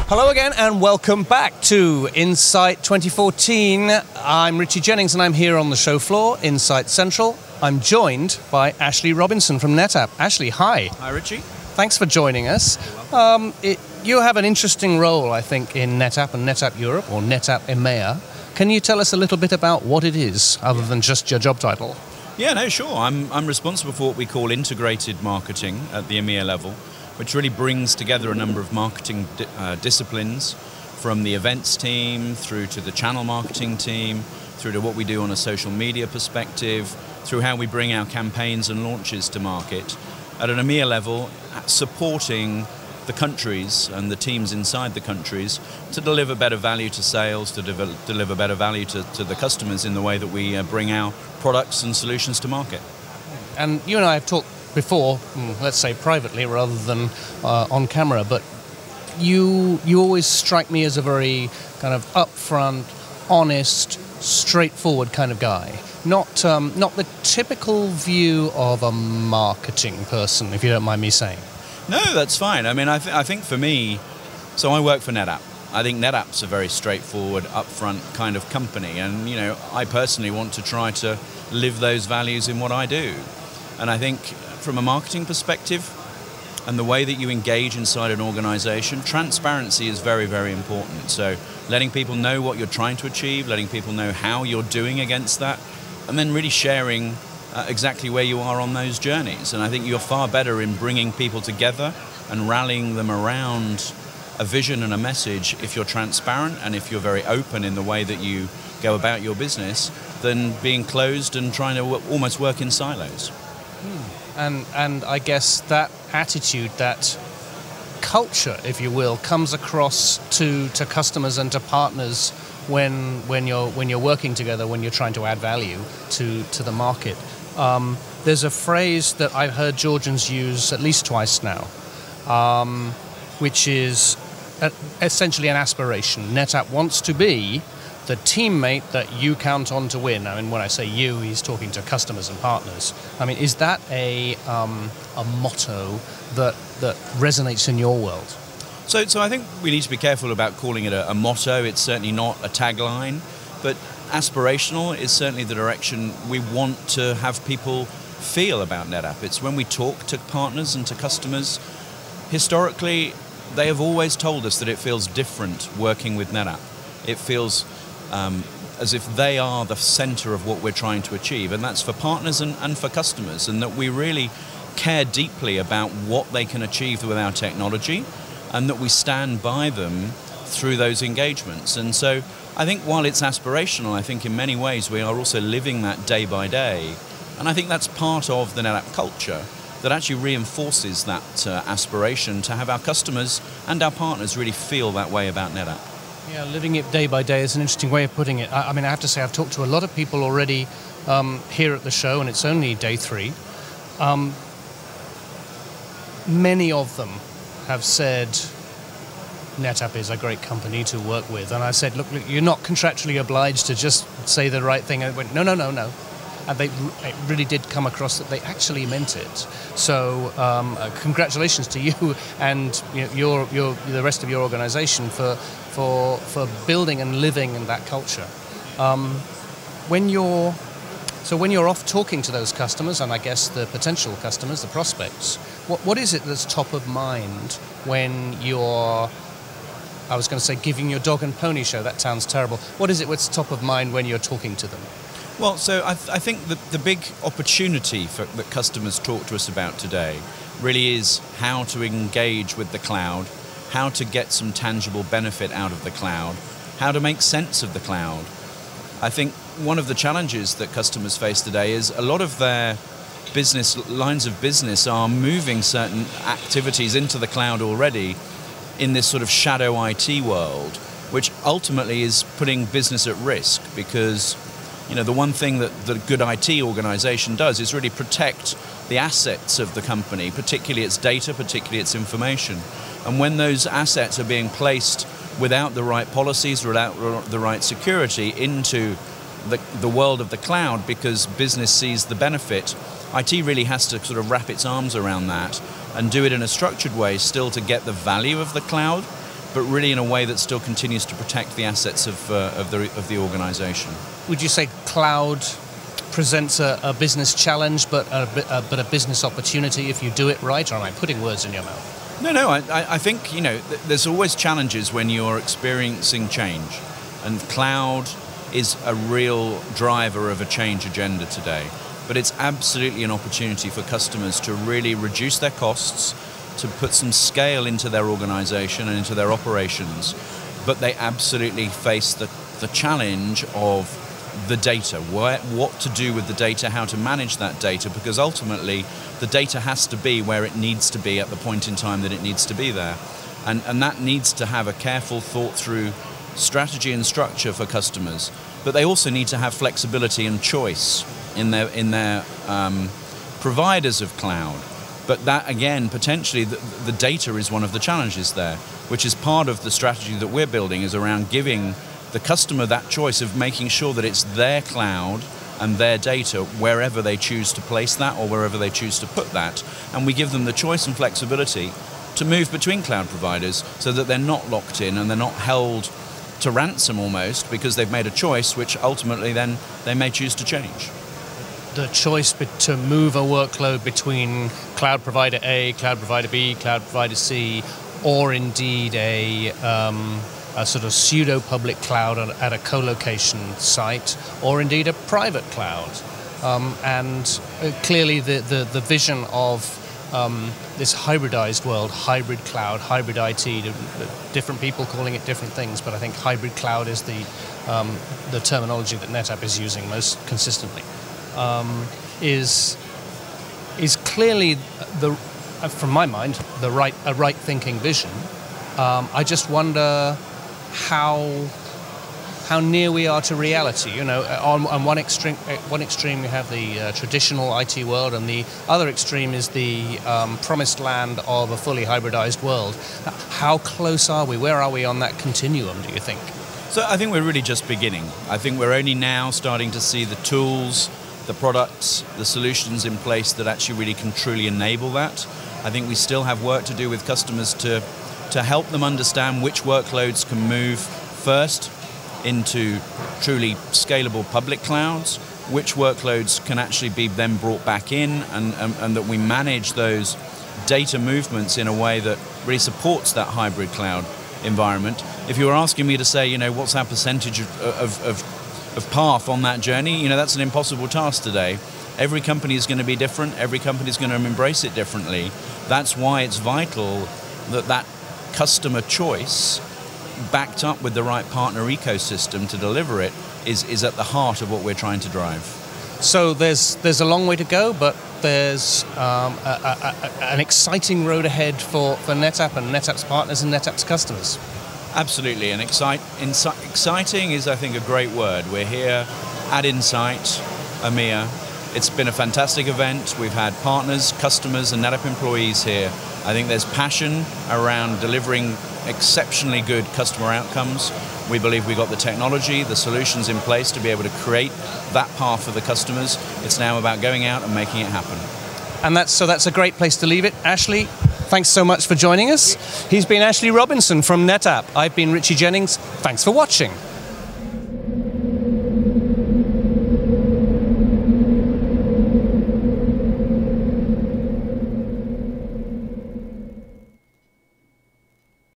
Hello again and welcome back to Insight 2014. I'm Richie Jennings and I'm here on the show floor, Insight Central. I'm joined by Ashley Robinson from NetApp. Ashley, hi. Hi, Richie. Thanks for joining us. You have an interesting role, I think, in NetApp and NetApp Europe, or NetApp EMEA. Can you tell us a little bit about what it is, other than just your job title? Yeah, no, sure. I'm responsible for what we call integrated marketing at the EMEA level, which really brings together a number of marketing disciplines, from the events team through to the channel marketing team, through to what we do on a social media perspective, through how we bring our campaigns and launches to market. At an EMEA level, supporting the countries and the teams inside the countries to deliver better value to sales, to deliver better value to the customers in the way that we bring our products and solutions to market. And you and I have talked before, let's say privately rather than on camera, but you always strike me as a very kind of upfront, honest, straightforward kind of guy. Not the typical view of a marketing person, if you don't mind me saying. No, that's fine. I mean, I think for me, so I work for NetApp. I think NetApp's a very straightforward, upfront kind of company, and I personally want to try to live those values in what I do. And I think from a marketing perspective and the way that you engage inside an organization, transparency is very, very important. So letting people know what you're trying to achieve, letting people know how you're doing against that, and then really sharing exactly where you are on those journeys. And I think you're far better in bringing people together and rallying them around a vision and a message if you're transparent and if you're very open in the way that you go about your business than being closed and trying to almost work in silos. And I guess that attitude, that culture, if you will, comes across to customers and to partners when you're working together, when you're trying to add value to the market. There's a phrase that I've heard Georgians use at least twice now, which is essentially an aspiration. NetApp wants to be the teammate that you count on to win. I mean, when I say you, he's talking to customers and partners. I mean, is that a motto that resonates in your world? So I think we need to be careful about calling it a motto. It's certainly not a tagline, but aspirational is certainly the direction we want to have people feel about NetApp. It's when we talk to partners and to customers, historically, they have always told us that it feels different working with NetApp. It feels as if they are the center of what we're trying to achieve, and that's for partners and for customers, and that we really care deeply about what they can achieve with our technology, and that we stand by them through those engagements. And so I think while it's aspirational, I think in many ways we are also living that day by day, and I think that's part of the NetApp culture that actually reinforces that aspiration to have our customers and our partners really feel that way about NetApp. Yeah, living it day by day is an interesting way of putting it. I mean, I have to say I've talked to a lot of people already here at the show, and it's only day 3. Many of them have said NetApp is a great company to work with. And I said, look, you're not contractually obliged to just say the right thing. And they went, no. And it really did come across that they actually meant it. So congratulations to you and the rest of your organization for building and living in that culture. When you're off talking to those customers, and I guess the potential customers, the prospects, what is it that's top of mind when you're, I was going to say giving your dog and pony show, that sounds terrible. What is it that's top of mind when you're talking to them? Well, so I think the big opportunity that customers talk to us about today really is how to engage with the cloud, how to get some tangible benefit out of the cloud, how to make sense of the cloud. I think one of the challenges that customers face today is a lot of their lines of business are moving certain activities into the cloud already in this sort of shadow IT world, which ultimately is putting business at risk, because the one thing that the good IT organization does is really protect the assets of the company, particularly its data, particularly its information. And when those assets are being placed without the right policies, without the right security into the world of the cloud, because business sees the benefit, IT really has to sort of wrap its arms around that and do it in a structured way still to get the value of the cloud, but really in a way that still continues to protect the assets of the organization. Would you say cloud presents a business challenge, but a business opportunity if you do it right? Or am I putting words in your mouth? No. I think, there's always challenges when you're experiencing change, and cloud is a real driver of a change agenda today. But it's absolutely an opportunity for customers to really reduce their costs, to put some scale into their organization and into their operations. But they absolutely face the challenge of the data, what to do with the data, how to manage that data, because ultimately the data has to be where it needs to be at the point in time that it needs to be there. And that needs to have a careful, thought-through strategy and structure for customers. But they also need to have flexibility and choice in their providers of cloud. But that, again, potentially the data is one of the challenges there, which is part of the strategy that we're building, is around giving the customer that choice of making sure that it's their cloud and their data wherever they choose to place that or wherever they choose to put that. And we give them the choice and flexibility to move between cloud providers so that they're not locked in and they're not held to ransom almost because they've made a choice which ultimately then they may choose to change. The choice to move a workload between cloud provider A, cloud provider B, cloud provider C, or indeed a sort of pseudo-public cloud at a co-location site, or indeed a private cloud. And clearly the vision of this hybridized world, hybrid cloud, hybrid IT, different people calling it different things, but I think hybrid cloud is the terminology that NetApp is using most consistently. Is clearly from my mind a right thinking vision. I just wonder how near we are to reality. On one extreme we have the traditional IT world, and the other extreme is the promised land of a fully hybridized world. How close are we? Where are we on that continuum, do you think? So I think we're really just beginning. I think we're only now starting to see the tools, the products, the solutions in place that actually really can truly enable that. I think we still have work to do with customers to help them understand which workloads can move first into truly scalable public clouds, which workloads can actually be then brought back in, and that we manage those data movements in a way that really supports that hybrid cloud environment. If you were asking me to say, what's our percentage of path on that journey, that's an impossible task today. Every company is going to be different. Every company is going to embrace it differently. That's why it's vital that customer choice, backed up with the right partner ecosystem to deliver it, is at the heart of what we're trying to drive. So there's a long way to go, but there's an exciting road ahead for NetApp and NetApp's partners and NetApp's customers. Absolutely, and exciting is, I think, a great word. We're here at Insight EMEA. It's been a fantastic event. We've had partners, customers, and NetApp employees here. I think there's passion around delivering exceptionally good customer outcomes. We believe we've got the technology, the solutions in place to be able to create that path for the customers. It's now about going out and making it happen. And that's a great place to leave it. Ashley, thanks so much for joining us. He's been Ashley Robinson from NetApp. I've been Richie Jennings. Thanks for watching.